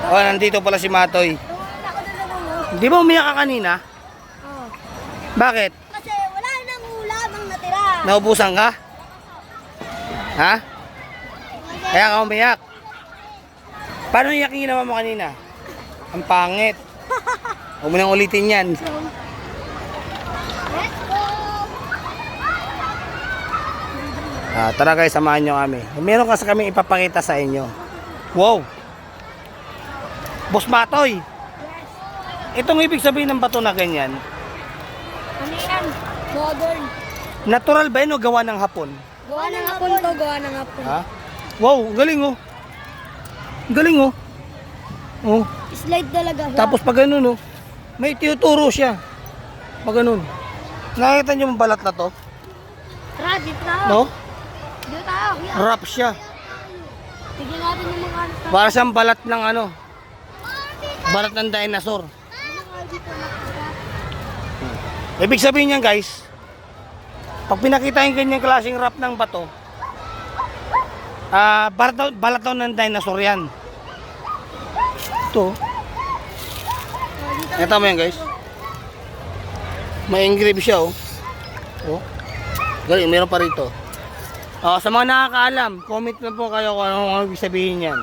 Oh, nandito pala si Matoy. Di ba umiyak ka kanina? Oo. Bakit? Kasi wala nang ulam ang natira. Naubusan ka? Ha? Kaya ka umiyak? Paano iyak yung ginawa mo kanina? Ang pangit. Huwag mo nang ulitin yan. Let's go! Tara guys, samahan nyo kami. Meron kasi kami ipapakita sa inyo. Wow! Boss Matoy! Itong ibig sabihin ng bato na ganyan, Ano yan? Modern. natural ba yun o gawa ng hapon? Gawa ng hapon to, gawa ng hapon. Ha? Wow, galing oh. Galing oh. Oh. Slide talaga. Tapos pag ganun oh, may tinuturo siya. Pag ganun. Nakita niyo yung balat na to? Tara, dito tayo. No? Dito tayo. Wrap siya. Tignan natin yung mga ano. Para siyang balat ng ano. Balat ng dinosaur. Ibig sabihin niyan guys, pag pinakita yung ganyang klaseng wrap ng bato, balat daw ng dinosaur yan. Ito. Ito mo yan guys. May engrave siya oh. Oh. Galing, meron pa rito. Sa mga nakakaalam, comment na po kayo kung ano ibig sabihin yan.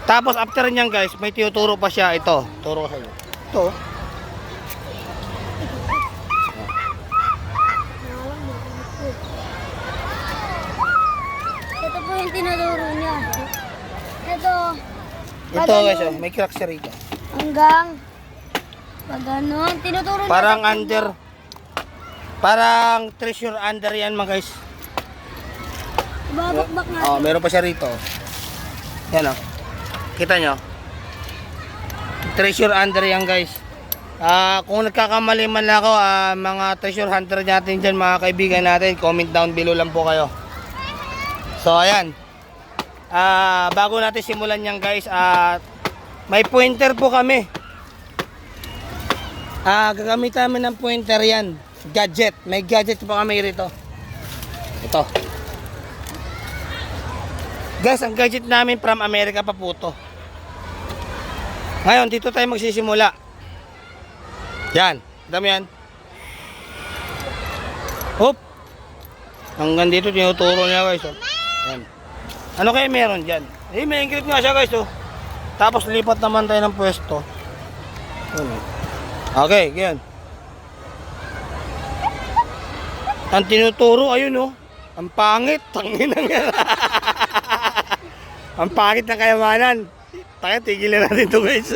Tapos after nyan guys, may tinuturo pa siya. Ito, turo ko sa inyo. Ito. Ito po yung tinuturo niya. Ito. Ito guys, oh, may crack siya rito. Hanggang pag ganun. Tinuturo niya. Parang under. Parang treasure under yan mga guys. Babakbak natin. Meron pa siya rito. Yan oh. Kita nyo? Treasure under yan guys. Kung nagkakamali man lang ako, mga treasure hunter natin dyan, mga kaibigan natin, comment down below lang po kayo. So ayan. Bago natin simulan yan guys, may pointer po kami. Gagamit namin ng pointer yan. Gadget. May gadget po kami rito. Ito. Guys, ang gadget namin from America pa po to. Ngayon, dito tayo magsisimula. Yan. Dami yan. Hop. Hanggang dito tinuturo niya guys. Oh. Yan. Ano kayo meron dyan? May engrave nga siya guys. Oh. Tapos lipat naman tayo ng pwesto. Okay, ganyan. Ang tinuturo, ayun oh. Ang pangit. Tangin na nga. Ang pangit ng kayamanan. Tayo, tigilan natin ito guys.